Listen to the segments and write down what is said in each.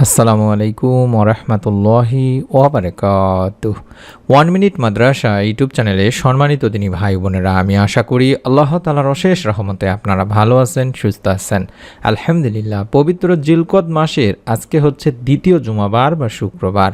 আসসালামু আলাইকুম ওরহমতুল্লাহি ওয়াবারাকাতুহ। 1 মিনিট মাদ্রাসা ইউটিউব চ্যানেলে সম্মানিত দিনী ভাই বোনেরা, আমি আশা করি আল্লাহ তাআলার অশেষ রহমতে আপনারা ভালো আছেন, সুস্থ আছেন। আলহামদুলিল্লাহ। পবিত্র জিলকদ মাসের আজকে হচ্ছে দ্বিতীয় জুমাবার বা শুক্রবার।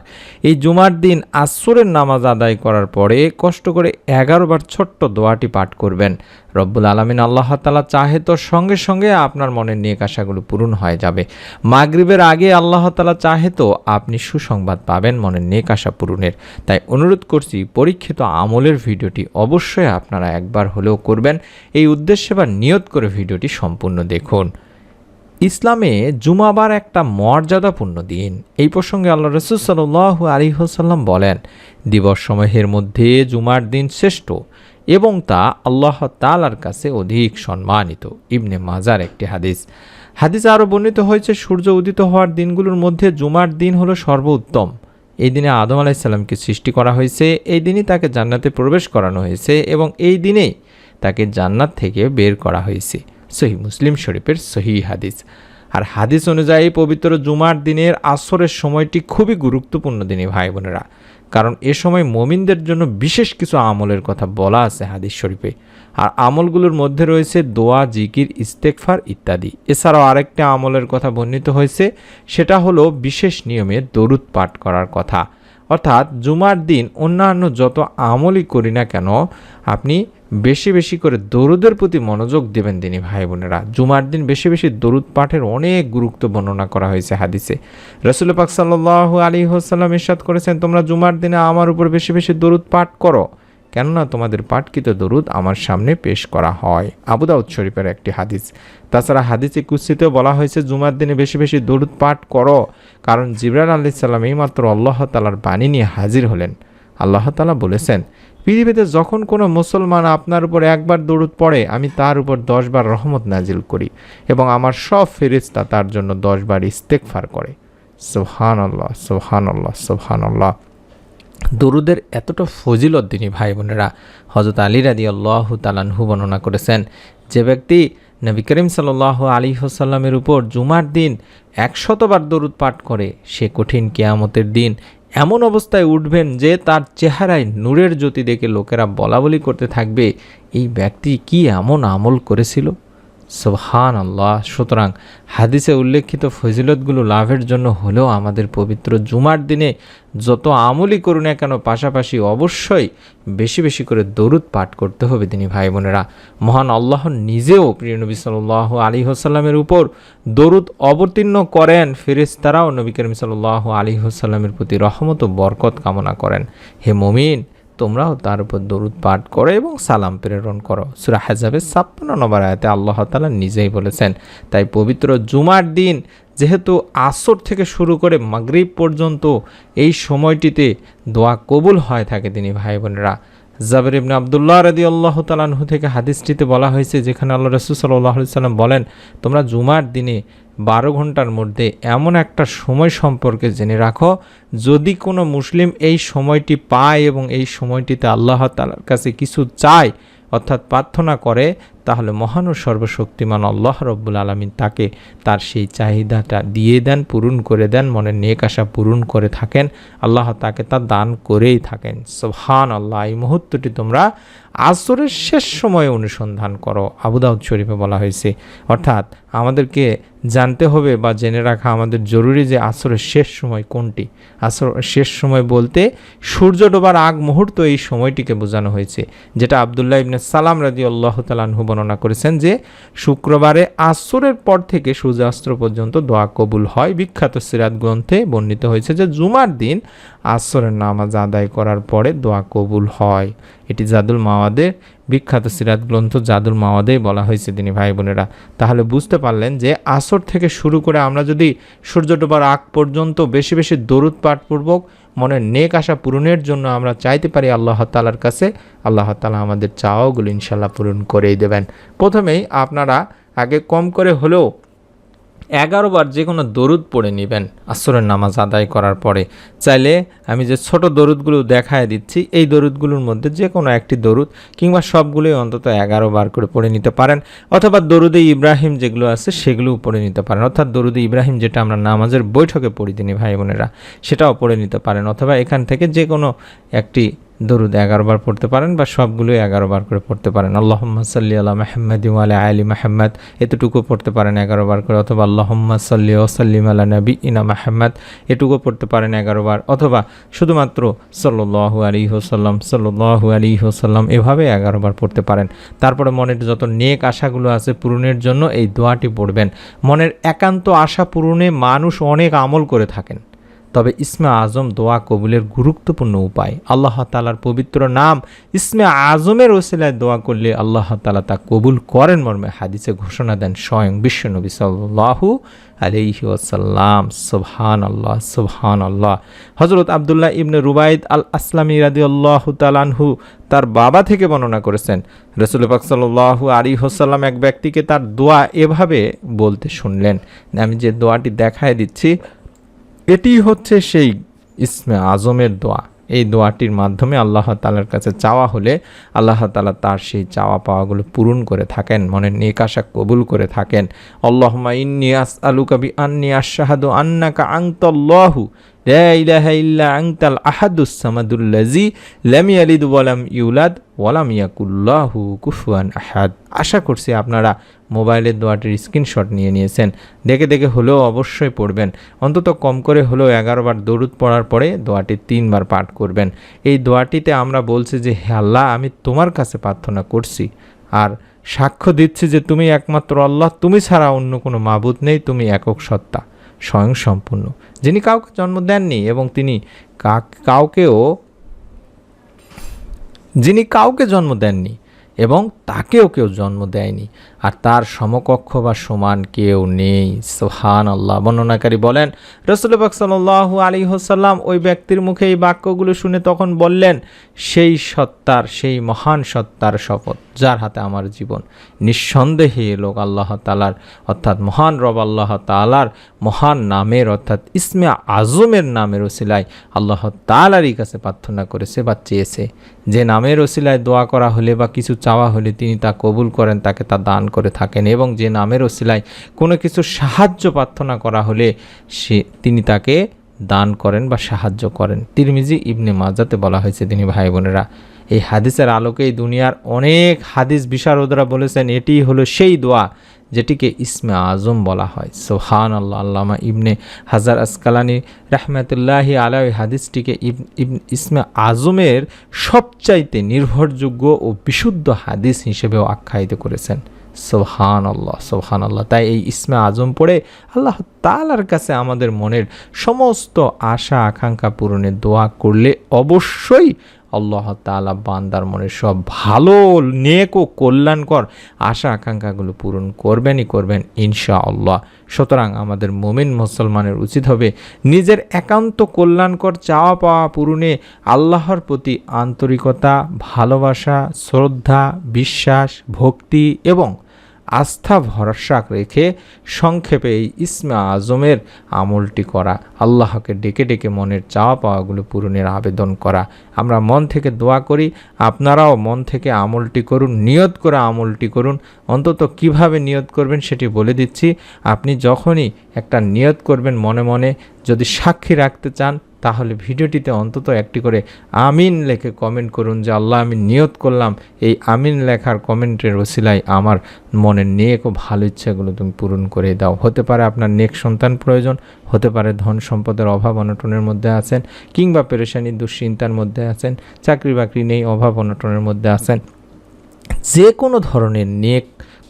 এই জুমার দিন আসরের নামাজ আদায় করার পরে কষ্ট করে 11 বার ছোট্ট দোয়াটি পাঠ করবেন। রব্বুল আলামিন আল্লাহ তাআলা চাহে তো সঙ্গে সঙ্গে আপনার মনের নেক আশাগুলো পূরণ হয়ে যাবে। মাগরিবের আগে আল্লাহ তাআলা চাহে তো আপনি সুসংবাদ পাবেন মনের নেক আশা পূরণের। তাই অনুরোধ করছি, পরীক্ষিত আমলের ভিডিওটি অবশ্যই আপনারা একবার হলেও করবেন। এই উদ্দেশ্যে বা নিয়ত করে ভিডিওটি সম্পূর্ণ দেখুন। ইসলামে জুমাবার একটা মর্যাদাপূর্ণ দিন। এই প্রসঙ্গে আল্লাহ রাসূল সাল্লাল্লাহু আলাইহি ওয়াসাল্লাম বলেন, দিবসসমূহের মধ্যে জুমার দিন শ্রেষ্ঠ এবং তা আল্লাহ তাআলার কাছে অধিক সম্মানিত। ইবনে মাজার একটি হাদিসে আরও বর্ণিত হয়েছে, সূর্য উদিত হওয়ার দিনগুলোর মধ্যে জুমার দিন হলো সর্বোত্তম। এই দিনে আদম আলাইহিস সালামকে সৃষ্টি করা হয়েছে, এই দিনই তাকে জান্নাতে প্রবেশ করানো হয়েছে এবং এই দিনেই তাকে জান্নাত থেকে বের করা হয়েছে। সহিহ মুসলিম শরীফের সহিহ হাদিস। আর হাদিস অনুযায়ী পবিত্র জুমার দিনের আসরের সময়টি খুবই গুরুত্বপূর্ণ দিনী ভাই বোনেরা, কারণ এ সময় মুমিনদের জন্য বিশেষ কিছু আমলের কথা বলা আছে হাদিস শরীফে। আর আমলগুলোর মধ্যে রয়েছে দোয়া, জিকির, ইস্তেগফার ইত্যাদি। এছাড়াও আরেকটা আমলের কথা বর্ণিত হয়েছে, সেটা হলো বিশেষ নিয়মে দরুদ পাঠ করার কথা। অর্থাৎ জুমার দিন অন্যান্য যত আমলই করি না কেন, আপনি বেশি বেশি করে দরুদের প্রতি মনোযোগ দেবেন দিনী ভাই বোনেরা। জুমার দিন বেশি বেশি দরুদ পাঠের অনেক গুরুত্ব বর্ণনা করা হয়েছে হাদিসে। রাসূল পাক সাল্লাল্লাহু আলাইহি ওয়াসাল্লাম ইরশাদ করেছেন, তোমরা জুমার দিনে আমার উপর বেশি বেশি দরুদ পাঠ করো, কেননা তোমাদের পাঠকৃত দরুদ আমার সামনে পেশ করা হয়। আবু দাউদ শরীফের একটি হাদিস। তাছাড়া হাদিসে কুদসিতেও বলা হয়েছে, জুমার দিনে বেশি বেশি দরুদ পাঠ করো, কারণ জিবরাইল আলাইহিস সালাম এইমাত্র আল্লাহ তাআলার বাণী নিয়ে হাজির হলেন। আল্লাহ তাআলা বলেছেন, পৃথিবীতে যখন কোনো মুসলমান আপনার উপর একবার দরুদ পড়ে, আমি তার উপর 10 বার রহমত নাজিল করি এবং আমার সব ফেরেশতা তার জন্য 10 বার ইস্তেগফার করে। সুবহানাল্লাহ, সুবহানাল্লাহ, সুবহানাল্লাহ। দরুদের এতটা ফজিলত দিনী ভাই বোনেরা, হযরত আলী রাদিয়াল্লাহু তাআলা আনহু বর্ণনা করেছেন, যে ব্যক্তি নবী করিম সাল্লাল্লাহু আলাইহি ওয়াসাল্লামের উপর জুমার দিন 100 বার দরুদ পাঠ করে, সে কঠিন কিয়ামতের দিন এমন অবস্থায় উঠবেন যে তার চেহারায় নূরের জ্যোতি দেখে লোকেরা বলাবলি করতে থাকবে, এই ব্যক্তি কি এমন আমল করেছিল। সুবহানাল্লাহ। সুতরাং হাদিসে উল্লেখিত ফজিলতগুলো লাভের জন্য হলেও আমাদের পবিত্র জুমার দিনে যত আমলই করুন না কেন, পাশাপাশি অবশ্যই বেশি বেশি করে দরুদ পাঠ করতে হবে দিনী ভাই বোনেরা। মহান আল্লাহ নিজেও প্রিয় নবী সাল্লাল্লাহু আলাইহি ওয়াসাল্লামের উপর দরুদ অবতীর্ণ করেন, ফেরেশতারাও নবী করিম সাল্লাল্লাহু আলাইহি ওয়াসাল্লামের প্রতি রহমত ও বরকত কামনা করেন। হে মুমিন, তোমরাও তার উপর দরুদ পাঠ করো এবং সালাম প্রেরণ করো। সূরা আহজাবের 56 নম্বর আয়াতে আল্লাহ তাআলা নিজেই বলেছেন। তাই পবিত্র জুমার দিন যেহেতু আসর থেকে শুরু করে মাগরিব পর্যন্ত এই সময়টিতে দোয়া কবুল হয় থাকে দিনী ভাই বোনেরা। জাবের ইবনে আব্দুল্লাহ রাদিয়াল্লাহু তাআলা আনহু থেকে হাদিসটিতে বলা হয়েছে, যেখানে আল্লাহ রাসূল সাল্লাল্লাহু আলাইহি ওয়াসাল্লাম বলেন, তোমরা জুমার দিনে 12 ঘন্টার মধ্যে এমন একটা সময় সম্পর্কে জেনে রাখো, যদি কোনো মুসলিম এই সময়টি পায় এবং এই সময়টিতে আল্লাহ তাআলার কাছে কিছু চায় অর্থাৎ প্রার্থনা করে, তাহলে মহান ও সর্বশক্তিমান আল্লাহ রব্বুল আলামিন তাকে তার সেই চাহিদাটা দিয়ে দেন, পূরণ করে দেন, মনের নেক আশা পূরণ করে থাকেন, আল্লাহ তাকে তা দান করেই থাকেন। সুবহানাল্লাহ। এই মুহূর্তটি তোমরা আসরের শেষ সময়ে অনুসন্ধান করো। আবু দাউদ শরীফে বলা হয়েছে। অর্থাৎ আমাদেরকে জানতে হবে বা জেনে রাখা আমাদের জরুরি যে আসরের শেষ সময় কোনটি। আসরের শেষ সময় বলতে সূর্য ডোবার আগ মুহূর্ত এই সময়টিকে বোঝানো হয়েছে, যেটা আব্দুল্লাহ ইবনে সালাম রাদিয়াল্লাহু তাআলা আনহু বর্ণনা করেছেন যে শুক্রবারে আসরের পর থেকে সূর্যাস্ত পর্যন্ত দোয়া কবুল হয়। বিখ্যাত সিরাত গ্রন্থে বর্ণিত হয়েছে যে জুমার দিন আসরের নামাজ আদায় করার পরে দোয়া কবুল হয়। এটি জাদুল মাওয়াদের বিখ্যাত সিরাত গ্রন্থ জাদুল মাওয়াদে বলা হয়েছে দিনী ভাই বোনেরা। তাহলে বুঝতে পারলেন যে আসর থেকে শুরু করে আমরা যদি সূর্য ডোবার আগ পর্যন্ত বেশি বেশি দরুদ পাঠপূর্বক মনের নেক আশা পূরণের জন্য আমরা চাইতে পারি আল্লাহ তাআলার কাছে, আল্লাহ তাআলা আমাদের চাওয়াগুলো ইনশাআল্লাহ পূরণ করেই দেবেন। প্রথমেই আপনারা আগে কম করে হলেও 11 বার যে কোনো দরুদ পড়ে নেবেন আসরের নামাজ আদায় করার পরে। চাইলে আমি যে ছোট দরুদগুলো দেখায় দিচ্ছি এই দরুদগুলোর মধ্যে যে কোনো একটি দরুদ কিংবা সবগুলোই অন্তত 11 বার করে পড়ে নিতে পারেন, অথবা দরুদে ইব্রাহিম যেগুলো আছে সেগুলোও পড়ে নিতে পারেন, অর্থাৎ দরুদে ইব্রাহিম যেটা আমরা নামাজের বৈঠকে পড়ি তিনি ভাই বোনেরা সেটাও পড়ে নিতে পারেন, অথবা এখান থেকে যে কোনো একটি দরুদ 11 বার পড়তে পারেন বা সবগুলোই 11 বার করে পড়তে পারেন। আল্লাহুম্মা সাল্লি আলা মুহাম্মাদি ওয়া আলা আলি মুহাম্মাদ এতটুকু পড়তে পারেন 11 বার করে, অথবা আল্লাহুম্মা সাল্লি ওয়া সাল্লিম আলা নাবিয়িনা মুহাম্মাদ এটুকু পড়তে পারেন 11 বার, অথবা শুধুমাত্র সাল্লাল্লাহু আলাইহি ওয়াসাল্লাম এভাবে 11 বার পড়তে পারেন। তারপরে মনের যত নেক আশাগুলো আছে পূরণের জন্য এই দোয়াটি পড়বেন। মনের একান্ত আশা পূরণে মানুষ অনেক আমল করে থাকেন, তবে ইসমে আজম দোয়া কবুলের গুরুত্বপূর্ণ উপায়। আল্লাহ তাআলার পবিত্র নাম ইসমে আজমের ওসিলায় দোয়া করলে আল্লাহ তাআলা তা কবুল করেন মর্মে হাদিসে ঘোষণা দেন স্বয়ং বিশ্বনবী সাল্লাল্লাহু আলাইহি ওয়াসাল্লাম। সুবহানাল্লাহ সুবহানাল্লাহ। হযরত আব্দুল্লাহ ইবনে রুবাইদ আল আসলামী রাদিয়াল্লাহু তাআলা আনহু তার বাবা থেকে বর্ণনা করেছেন, রাসূল পাক সাল্লাল্লাহু আলাইহি ওয়াসাল্লাম এক ব্যক্তিকে তার দোয়া এভাবে বলতে শুনলেন। আমি যে দোয়াটি দেখায় দিচ্ছি এটি হচ্ছে সেই ইসমে আজমের দোয়া। এই দোয়াটির মাধ্যমে আল্লাহ তাআলার কাছে চাওয়া হলে আল্লাহ তাআলা তার সেই চাওয়া পাওয়াগুলো পূরণ করে থাকেন, মনের নেক আশা কবুল করে থাকেন। আল্লাহুম্মা ইন্নী আসআলুকা বিআন্নী আশহাদু আন্নাকা আনতাল্লাহু লা ইলাহা ইল্লা আনতাল আহাদুস সামাদুল্লাযী লাম ইয়ালিদ ওয়া লাম ইউলাদ ওয়া লাম ইয়াকুল লাহু কুফুয়ান আহাদ। আশা করছি আপনারা মোবাইলের দোয়াটির স্ক্রিনশট নিয়ে নিয়েছেন, দেখে দেখে হলেও অবশ্যই পড়বেন। অন্তত কম করে হলেও 11 বার দরুদ পড়ার পরে দোয়াটি 3 বার পাঠ করবেন। এই দোয়াটিতে আমরা বলছি যে হে আল্লাহ আমি তোমার কাছে প্রার্থনা করছি আর সাক্ষ্য দিচ্ছি যে তুমি একমাত্র আল্লাহ, তুমি ছাড়া অন্য কোনো মাবুদ নেই, তুমি একক সত্তা স্বয়ং সম্পূর্ণ, যিনি কাউকে জন্ম দেননি এবং তিনি যিনি কাউকে জন্ম দেননি এবং তাকেও কেউ জন্ম দেয়নি, আর তার সমকক্ষ বা সমান কেউ নেই। সুবহানাল্লাহ। বর্ণনাকারী বলেন রাসূল পাক সাল্লাল্লাহু আলাইহি ওয়াসাল্লাম ওই ব্যক্তির মুখে এই বাক্যগুলো শুনে তখন বললেন, সেই সত্তার, সেই মহান সত্তার শপথ যার হাতে আমার জীবন, নিঃসন্দেহে লোক আল্লাহ তাআলার অর্থাৎ মহান রব আল্লাহ তাআলার মহান নামের অর্থাৎ ইসমে আজমের নামের ওসিলায় আল্লাহ তাআলারই কাছে প্রার্থনা করেছে বা চেয়েছে। যে নামের ওসিলায় দোয়া করা হলে বা কিছু চাওয়া হলে তিনি তা কবুল করেন, তাকে তা দান করে থাকেন, এবং যে নামের ওসিলায় কোনো কিছু সাহায্য প্রার্থনা করা হলে তিনি তাকে দান করেন বা সাহায্য করেন। তিরমিজি ইবনে মাজাতে বলা হয়েছে। তিনি ভাই বোনেরা এই হাদিসের আলোকে এই দুনিয়ার অনেক হাদিস বিশারদরা বলেছেন এটি হলো সেই দোয়া যেটিকে ইসমে আজম বলা হয়। সুবহানাল্লাহ। আল্লামা ইবনে হাজার আসকালানি রাহমাতুল্লাহি আলাইহি হাদিসটিকে ইসমে আজমের সবচাইতে নির্ভরযোগ্য ও বিশুদ্ধ হাদিস হিসেবেও আখ্যায়িত করেছেন। সুবহানাল্লাহ সুবহানাল্লাহ। তাই এই ইসমে আজম পড়ে আল্লাহ তাআলার কাছে আমাদের মনের সমস্ত আশা আকাঙ্ক্ষা পূরণের দোয়া করলে অবশ্যই আল্লাহ তাআলা বান্দার মনের সব ভালো নেক ও কল্যাণকর আশা আকাঙ্ক্ষাগুলো পূরণ করবেনই করবেন ইনশাআল্লাহ। সুতরাং আমাদের মুমিন মুসলমানের উচিত হবে নিজের একান্ত কল্যাণকর চাওয়া পাওয়া পূরণে আল্লাহর প্রতি আন্তরিকতা, ভালোবাসা, শ্রদ্ধা, বিশ্বাস, ভক্তি এবং আস্থা ভরসা রেখে সংক্ষেপে এই ইসমে আজমের আমলটি করা, আল্লাহকে ডেকে ডেকে মনের চাওয়া পাওয়াগুলো পূরণের আবেদন করা। আমরা মন থেকে দোয়া করি, আপনারাও মন থেকে আমলটি করুন, নিয়ত করে আমলটি করুন। অন্তত কিভাবে নিয়ত করবেন সেটি বলে দিচ্ছি। আপনি যখনই একটা নিয়ত করবেন মনে মনে, যদি সাক্ষী রাখতে চান তাহলে ভিডিওটিতে অন্তত একটি করে আমিন লেখে কমেন্ট করুন যে আল্লাহ আমি নিয়ত করলাম এই আমিন লেখার কমেন্টের ওসিলায় আমার মনের নেক ও ভালো ইচ্ছাগুলো তুমি পূরণ করে দাও। হতে পারে আপনার নেক সন্তান প্রয়োজন, হতে পারে ধন সম্পদের অভাব অনটনের মধ্যে আছেন, কিংবা পেরেশানি দুশ্চিন্তার মধ্যে আছেন, চাকরি বাকরি নেই, অভাব অনটনের মধ্যে আছেন। যে কোনো ধরনের নেক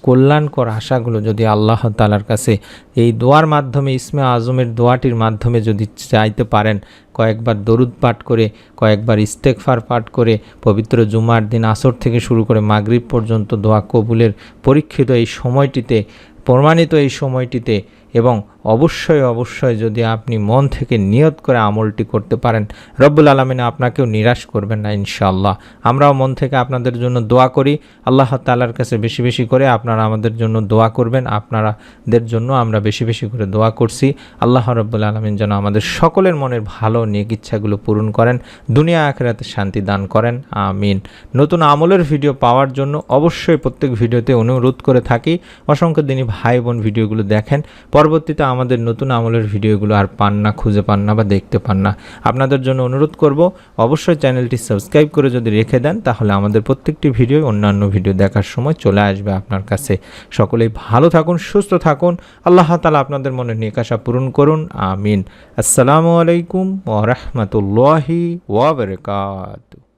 কল্যাণকর আশাগুলো যদি আল্লাহ তাআলার কাছে এই দোয়ার মাধ্যমে ইসমে আজমের দোয়াটির মাধ্যমে যদি চাইতে পারেন, কয়েকবার দরুদ পাঠ করে, কয়েকবার ইস্তেগফার পাঠ করে, পবিত্র জুমার দিন আসর থেকে শুরু করে মাগরিব পর্যন্ত দোয়া কবুলের পরীক্ষিত এই সময়টিতে, প্রমাণিত এই সময়টিতে এবং অবশ্যই যদি আপনি মন থেকে নিয়ত করে আমলটি করতে পারেন, রব্বুল আলামিন আপনাকেও নিরাশ করবেন না ইনশাআল্লাহ। আমরাও মন থেকে আপনাদের জন্য দোয়া করি। আল্লাহ তাআলার কাছে বেশি বেশি করে আপনারা আমাদের জন্য দোয়া করবেন। আপনাদের জন্য আমরা বেশি বেশি করে দোয়া করছি। আল্লাহ রব্বুল আলামিন যেন আমাদের সকলের মনের ভালো নেক ইচ্ছাগুলো পূরণ করেন, দুনিয়া আখিরাতে শান্তি দান করেন, আমিন। নতুন আমলের ভিডিও পাওয়ার জন্য অবশ্যই প্রত্যেক ভিডিওতে অনুরোধ করে থাকি অসংখ্য দিনী ভাই বোন ভিডিওগুলো দেখেন, পরবর্তীতে আমাদের নতুন আমলের ভিডিওগুলো আর পান না, খুঁজে পান না বা দেখতে পান না। আপনাদের জন্য অনুরোধ করব অবশ্যই চ্যানেলটি সাবস্ক্রাইব করে যদি রেখে দেন, তাহলে আমাদের প্রত্যেকটি ভিডিও অন্যান্য ভিডিও দেখার সময় চলে আসবে আপনার কাছে। সকলেই ভালো থাকুন, সুস্থ থাকুন। আল্লাহ তাআলা আপনাদের মনের নেক আশা পূরণ করুন, আমিন। আসসালামু আলাইকুম ওয়া রাহমাতুল্লাহি ওয়া বারাকাতুহু।